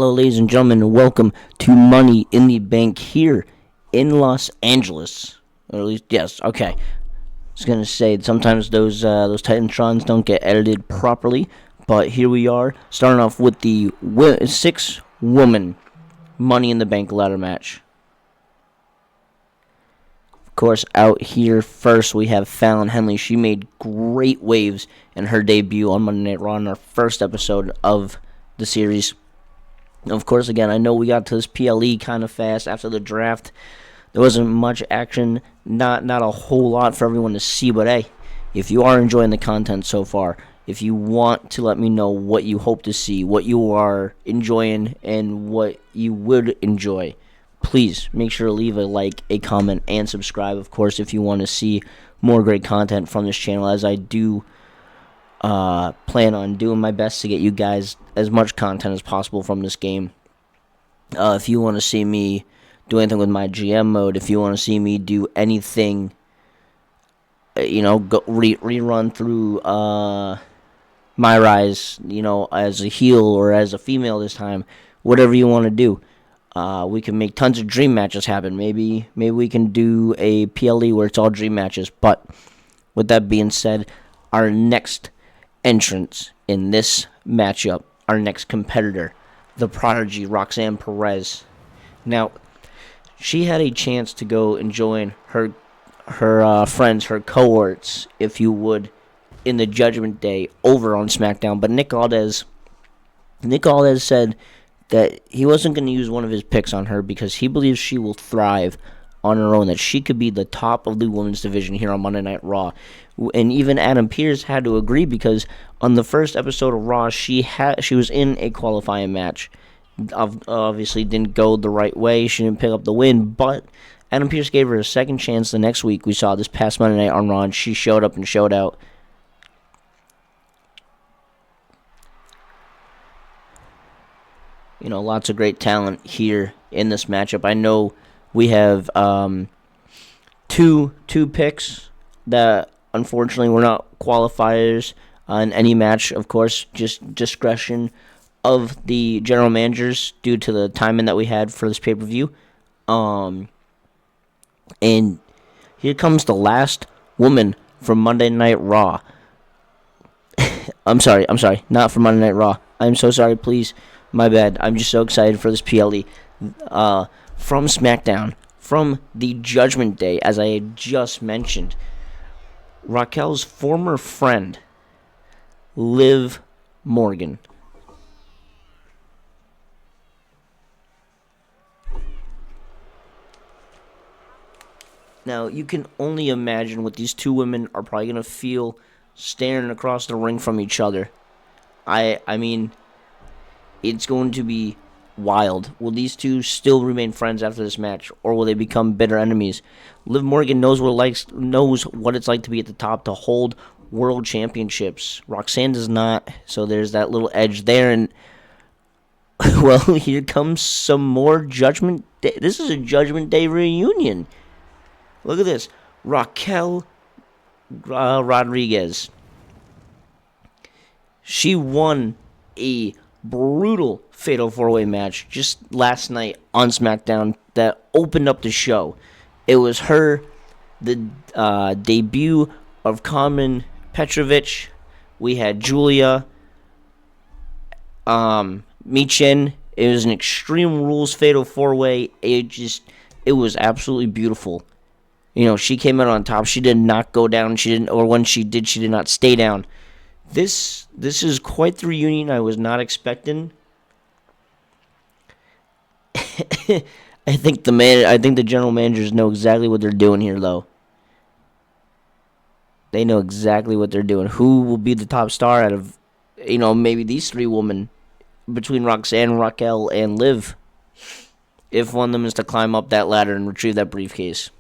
Hello, ladies and gentlemen, and welcome to Money in the Bank here in Los Angeles. Or at least, yes, okay. I was gonna say sometimes those Titantrons don't get edited properly, but here we are, starting off with the six-woman Money in the Bank ladder match. Of course, out here first we have Fallon Henley. She made great waves in her debut on Monday Night Raw in our first episode of the series. Of course, again, I know we got to this PLE kind of fast after the draft. There wasn't much action, not a whole lot for everyone to see, but hey, if you are enjoying the content so far, if you want to let me know what you hope to see, what you are enjoying, and what you would enjoy, please make sure to leave a like, a comment, and subscribe, of course, if you want to see more great content from this channel, as I do plan on doing my best to get you guys as much content as possible from this game. If you want to see me do anything with my GM mode, if you want to see me do anything, rerun through my rise, as a heel or as a female this time, whatever you want to do. We can make tons of dream matches happen. Maybe we can do a PLE where it's all dream matches. But with that being said, our next entrance in this matchup, our next competitor, the prodigy Roxanne Perez. Now, she had a chance to go and join her friends, her cohorts, if you would, in the Judgment Day over on SmackDown. But Nick Aldez said that he wasn't going to use one of his picks on her because he believes she will thrive on her own, that she could be the top of the women's division here on Monday Night Raw. And even Adam Pearce had to agree, because on the first episode of Raw, she was in a qualifying match. Obviously didn't go the right way. She didn't pick up the win, but Adam Pearce gave her a second chance the next week. We saw this past Monday night on Raw, and she showed up and showed out. Lots of great talent here in this matchup. I know we have two picks that unfortunately were not qualifiers in any match. Of course, just discretion of the general managers due to the timing that we had for this pay-per-view. And here comes the last woman from Monday Night Raw. I'm sorry, not from Monday Night Raw. I'm so sorry, please. My bad. I'm just so excited for this PLE. From SmackDown, from the Judgment Day, as I had just mentioned, Raquel's former friend, Liv Morgan. Now, you can only imagine what these two women are probably going to feel staring across the ring from each other. I mean, it's going to be wild. Will these two still remain friends after this match, or will they become bitter enemies? Liv Morgan knows what it's like to be at the top, to hold world championships. Roxanne does not, so there's that little edge there. And well, here comes some more Judgment Day. This is a Judgment Day reunion. Look at this. Raquel Rodriguez. She won a brutal Fatal 4-Way match just last night on SmackDown that opened up the show. It was the debut of Carmen Petrovich. We had Julia Michin. It was an Extreme Rules Fatal 4-Way. It was absolutely beautiful. She came out on top. She did not go down. When she did not stay down. This is quite the reunion I was not expecting. I think the general managers know exactly what they're doing here, though. They know exactly what they're doing. Who will be the top star out of, maybe these three women, between Roxanne, Raquel, and Liv, if one of them is to climb up that ladder and retrieve that briefcase.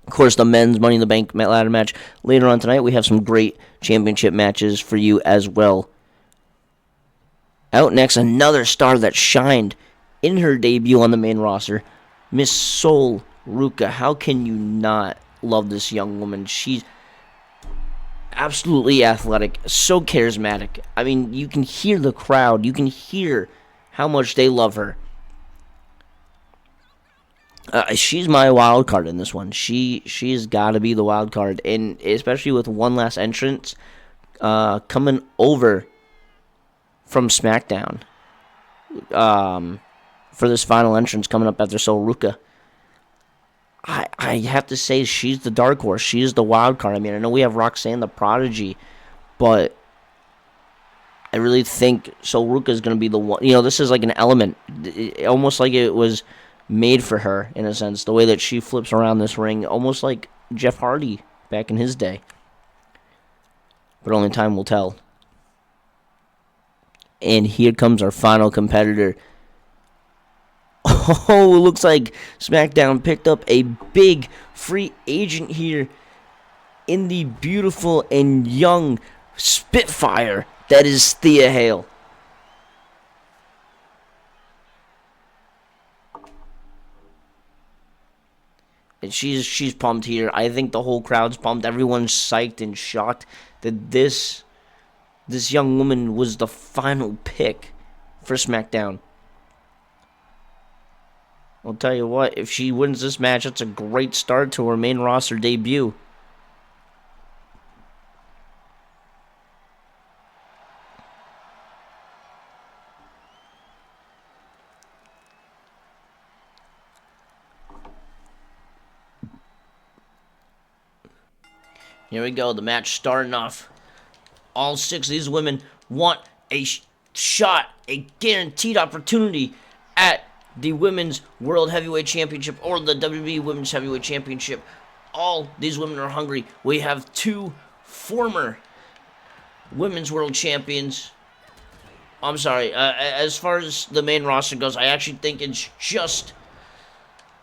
Of course, the men's Money in the Bank ladder match later on tonight. We have some great championship matches for you as well. Out next, another star that shined in her debut on the main roster, Miss Sol Ruca. How can you not love this young woman? She's absolutely athletic, so charismatic. I mean, you can hear the crowd. You can hear how much they love her. She's my wild card in this one. She's got to be the wild card, and especially with one last entrance coming over from SmackDown for this final entrance coming up after Sol Ruca. I have to say she's the dark horse. She's the wild card. I mean, I know we have Roxanne the Prodigy, but I really think Sol Ruca is going to be the one. You know, this is like an element, almost like it was made for her in a sense. The way that she flips around this ring, almost like Jeff Hardy back in his day. But only time will tell. And here comes our final competitor. Oh, it looks like SmackDown picked up a big free agent here in the beautiful and young Spitfire that is Thea Hale. And she's pumped here. I think the whole crowd's pumped. Everyone's psyched and shocked that this young woman was the final pick for SmackDown. I'll tell you what, if she wins this match, that's a great start to her main roster debut. Here we go, the match starting off. All 6 of these women want a shot, a guaranteed opportunity at the Women's World Heavyweight Championship or the WWE Women's Heavyweight Championship. All these women are hungry. We have 2 former Women's World Champions. I'm sorry, as far as the main roster goes, I actually think it's just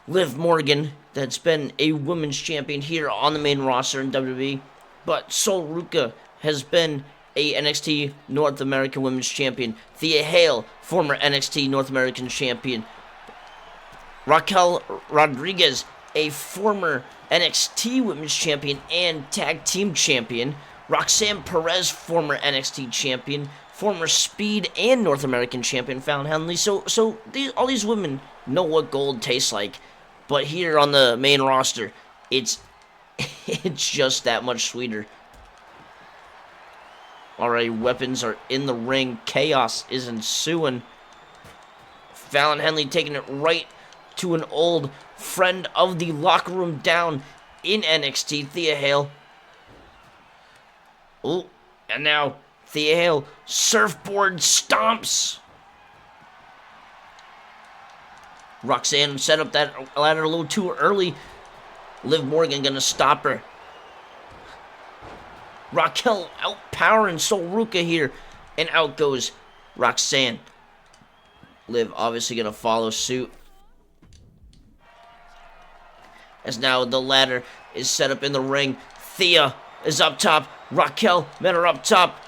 Liv Morgan that's been a women's champion here on the main roster in WWE. But Sol Ruca has been a NXT North American Women's Champion. Thea Hale, former NXT North American Champion. Raquel Rodriguez, a former NXT Women's Champion and Tag Team Champion. Roxanne Perez, former NXT Champion. Former Speed and North American Champion, Fallon Henley. So all these women know what gold tastes like. But here on the main roster, it's just that much sweeter. Alright, weapons are in the ring. Chaos is ensuing. Fallon Henley taking it right to an old friend of the locker room down in NXT, Thea Hale. Oh, and now Thea Hale surfboard stomps. Roxanne set up that ladder a little too early. Liv Morgan gonna stop her. Raquel outpowering Sol Ruca here. And out goes Roxanne. Liv obviously gonna follow suit. As now the ladder is set up in the ring. Thea is up top. Raquel met her up top.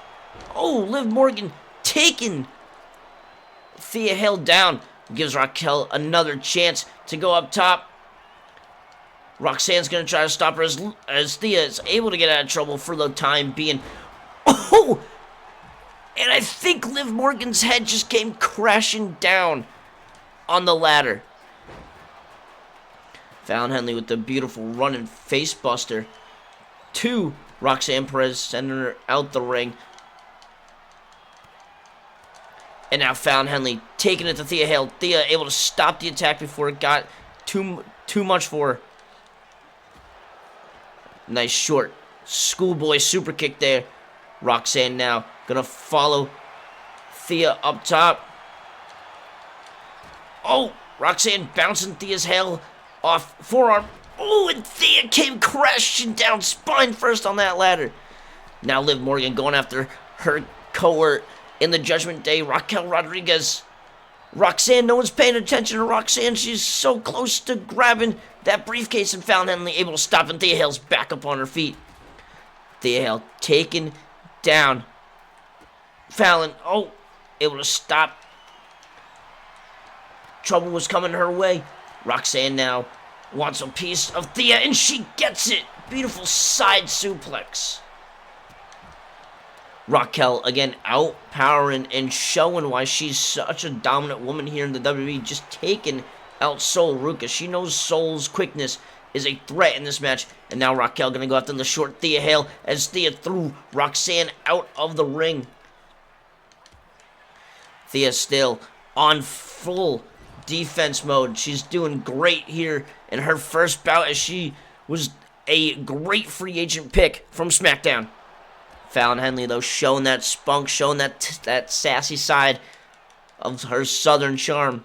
Oh, Liv Morgan taking Thea Hale down. Gives Raquel another chance to go up top. Roxanne's going to try to stop her as Thea is able to get out of trouble for the time being. Oh! And I think Liv Morgan's head just came crashing down on the ladder. Fallon Henley with the beautiful running face buster to Roxanne Perez, sending her out the ring. And now Fallon Henley taking it to Thea Hale. Thea able to stop the attack before it got too much for her. Nice short schoolboy super kick there. Roxanne now gonna follow Thea up top. Oh, Roxanne bouncing Thea's Hale off forearm. Oh, and Thea came crashing down spine first on that ladder. Now Liv Morgan going after her cohort in the Judgment Day, Raquel Rodriguez. Roxanne, no one's paying attention to Roxanne. She's so close to grabbing that briefcase, and Fallon Henley able to stop, and Thea Hale's back up on her feet. Thea Hale taken down. Fallon, oh, able to stop. Trouble was coming her way. Roxanne now wants a piece of Thea, and she gets it. Beautiful side suplex. Raquel, again, outpowering and showing why she's such a dominant woman here in the WWE, just taking out Sol Ruca. She knows Sol's quickness is a threat in this match. And now Raquel going to go after the short Thea Hale as Thea threw Roxanne out of the ring. Thea still on full defense mode. She's doing great here in her first bout as she was a great free agent pick from SmackDown. Fallon Henley, though, showing that spunk, showing that sassy side of her southern charm.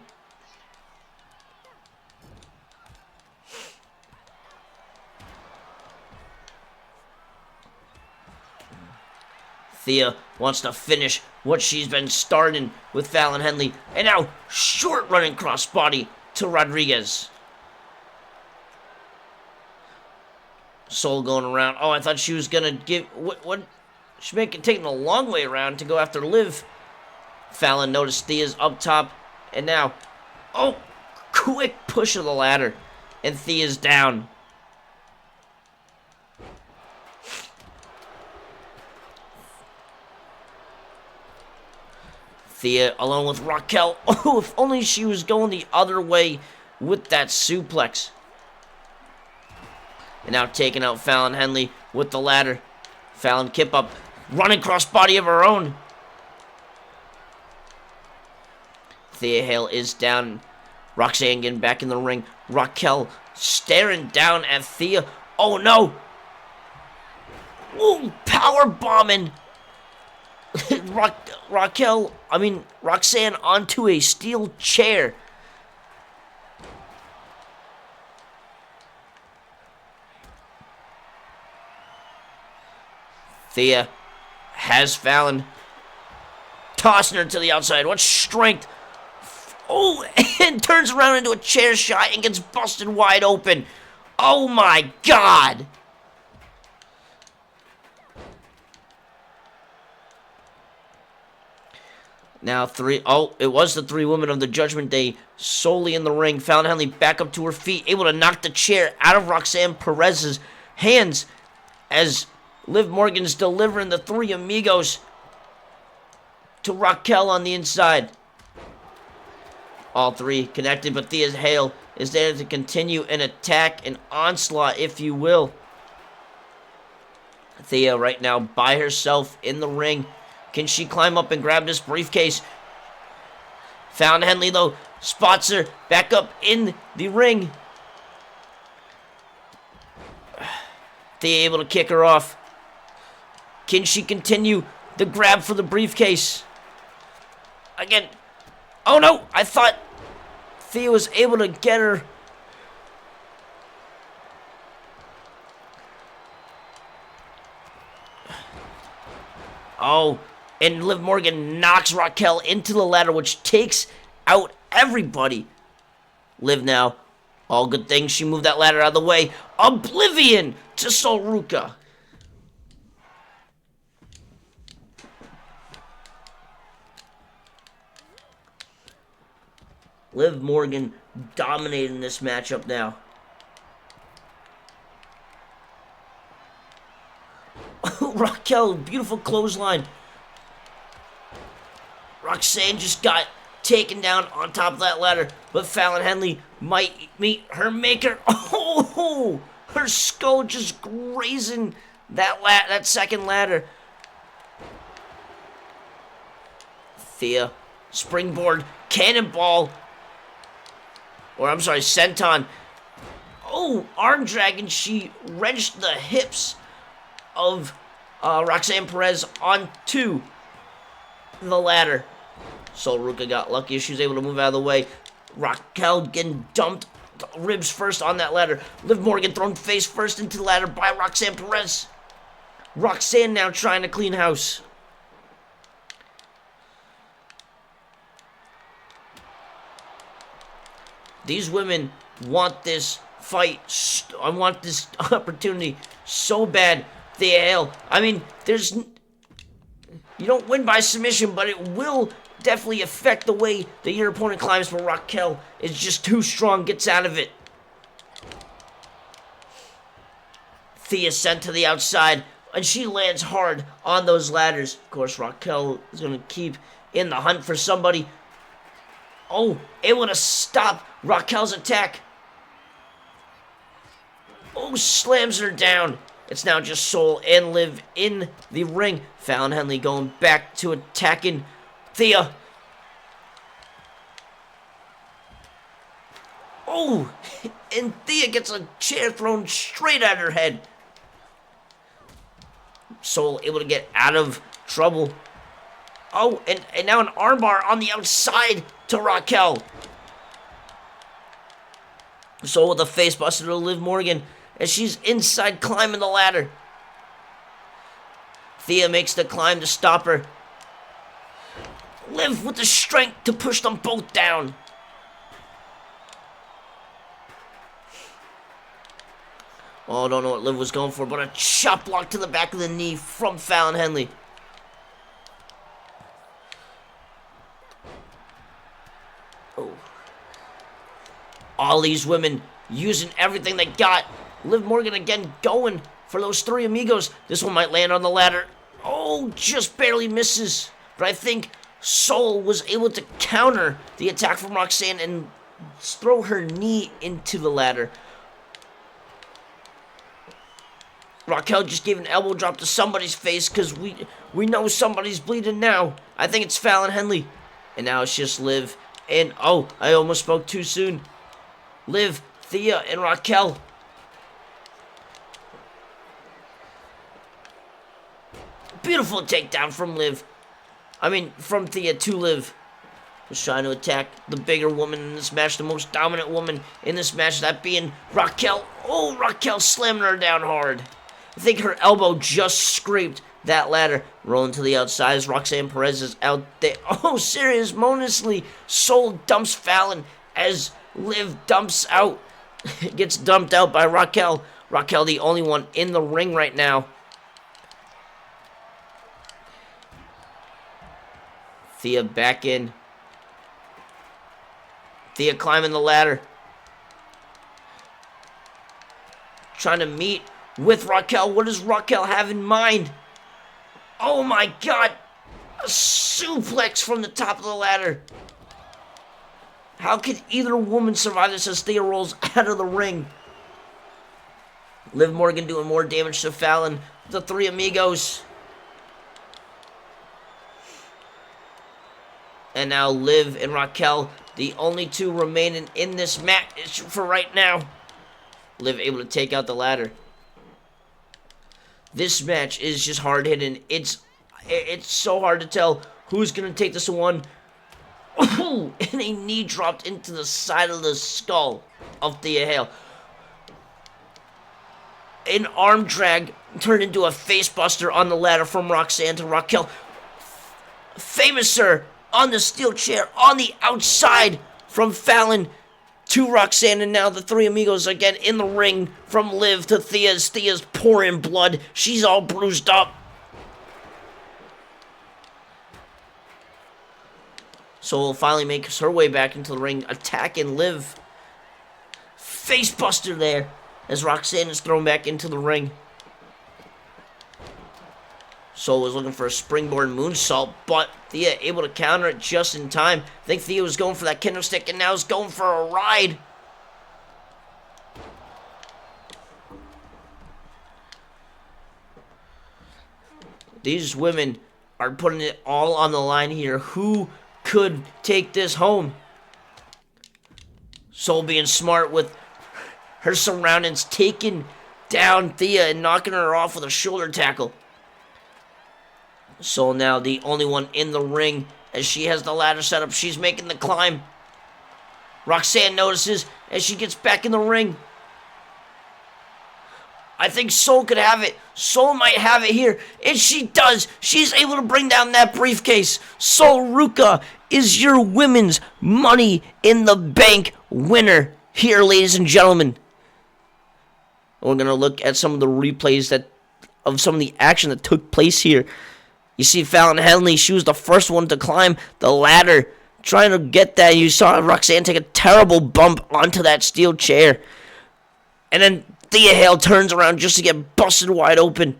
Thea wants to finish what she's been starting with Fallon Henley. And now, short running crossbody to Rodriguez. Sol going around. Oh, I thought she was going to give... What? She's taking a long way around to go after Liv. Fallon noticed Thea's up top. And now... Oh! Quick push of the ladder. And Thea's down. Thea along with Raquel. Oh, if only she was going the other way with that suplex. And now taking out Fallon Henley with the ladder. Fallon kip up. Running crossbody of her own. Thea Hale is down. Roxanne getting back in the ring. Raquel staring down at Thea. Oh no! Ooh, power bombing. Roxanne onto a steel chair. Thea has Fallon. Tossing her to the outside. What strength. Oh, and turns around into a chair shot and gets busted wide open. Oh my God. Now it was the three women of the Judgment Day solely in the ring. Fallon Henley back up to her feet, able to knock the chair out of Roxanne Perez's hands as Liv Morgan's delivering the three amigos to Raquel on the inside. All three connected, but Thea Hale is there to continue an attack, an onslaught, if you will. Thea right now by herself in the ring. Can she climb up and grab this briefcase? Fallon Henley, though, spots her back up in the ring. Thea able to kick her off. Can she continue the grab for the briefcase? Again. Oh, no. I thought Thea was able to get her. Oh. And Liv Morgan knocks Raquel into the ladder, which takes out everybody. Liv now. All good things. She moved that ladder out of the way. Oblivion to Sol Ruca. Liv Morgan dominating this matchup now. Raquel, beautiful clothesline. Roxanne just got taken down on top of that ladder, but Fallon Henley might meet her maker. Oh, her skull just grazing that second ladder. Thea, springboard, cannonball. Or I'm sorry, senton. Oh, arm drag, and she wrenched the hips of Roxanne Perez onto the ladder. Sol Ruca got lucky. She was able to move out of the way. Raquel getting dumped ribs first on that ladder. Liv Morgan thrown face first into the ladder by Roxanne Perez. Roxanne now trying to clean house. These women want this fight. I want this opportunity so bad. Thea Hale. I mean, you don't win by submission, but it will definitely affect the way that your opponent climbs, but Raquel is just too strong, gets out of it. Thea sent to the outside, and she lands hard on those ladders. Of course, Raquel is going to keep in the hunt for somebody. Oh, able to stop Raquel's attack. Oh, slams her down. It's now just Soul and Liv in the ring. Fallon Henley going back to attacking Thea. Oh, and Thea gets a chair thrown straight at her head. Soul able to get out of trouble. Oh, and now an armbar on the outside to Raquel. Soul with a face buster to Liv Morgan as she's inside climbing the ladder. Thea makes the climb to stop her. Liv with the strength to push them both down. Oh, I don't know what Liv was going for, but a chop block to the back of the knee from Fallon Henley. Oh. All these women using everything they got. Liv Morgan again going for those three amigos. This one might land on the ladder. Oh, just barely misses. But I think Soul was able to counter the attack from Roxanne and throw her knee into the ladder. Raquel just gave an elbow drop to somebody's face because we know somebody's bleeding now. I think it's Fallon Henley. And now it's just Liv and... Oh, I almost spoke too soon. Liv, Thea, and Raquel. Beautiful takedown from Liv. From Thea to Liv. Was trying to attack the bigger woman in this match, the most dominant woman in this match, that being Raquel. Oh, Raquel slamming her down hard. I think her elbow just scraped that ladder. Rolling to the outside as Roxanne Perez is out there. Oh, ceremoniously, Soul dumps Fallon as Liv dumps out. Gets dumped out by Raquel. Raquel the only one in the ring right now. Thea back in. Thea climbing the ladder. Trying to meet with Raquel. What does Raquel have in mind? Oh my God. A suplex from the top of the ladder. How can either woman survive this as Thea rolls out of the ring? Liv Morgan doing more damage to Fallon. The three amigos. And now Liv and Raquel, the only two remaining in this match for right now. Liv able to take out the ladder. This match is just hard hitting. It's so hard to tell who's going to take this one. Oh, and a knee dropped into the side of the skull of Thea Hale. An arm drag turned into a face buster on the ladder from Roxanne to Raquel. Famous sir on the steel chair on the outside from Fallon to Roxanne, and now the three amigos again in the ring from Liv to Thea's. Thea's pouring blood. She's all bruised up. Soul finally makes her way back into the ring, attacking Liv. Facebuster there as Roxanne is thrown back into the ring. Soul was looking for a springboard moonsault, but Thea able to counter it just in time. I think Thea was going for that kendo stick and now is going for a ride. These women are putting it all on the line here. Who could take this home? Soul being smart with her surroundings, taking down Thea and knocking her off with a shoulder tackle. Soul now the only one in the ring as she has the ladder set up. She's making the climb. Roxanne notices as she gets back in the ring. I think Soul could have it. Soul might have it here. And she does. She's able to bring down that briefcase. Soul Ruka is your women's Money in the Bank winner here, ladies and gentlemen. We're going to look at some of the replays of some of the action that took place here. You see Fallon Henley, she was the first one to climb the ladder, trying to get that. You saw Roxanne take a terrible bump onto that steel chair. And then Thea Hale turns around just to get busted wide open.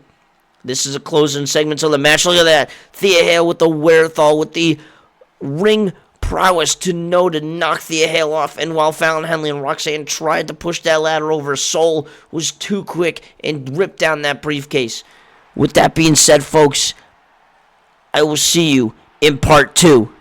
This is a closing segment of the match. Look at that. Thea Hale with the wherewithal, with the ring prowess to know to knock Thea Hale off. And while Fallon Henley and Roxanne tried to push that ladder over, Soul was too quick and ripped down that briefcase. With that being said, folks, I will see you in part 2.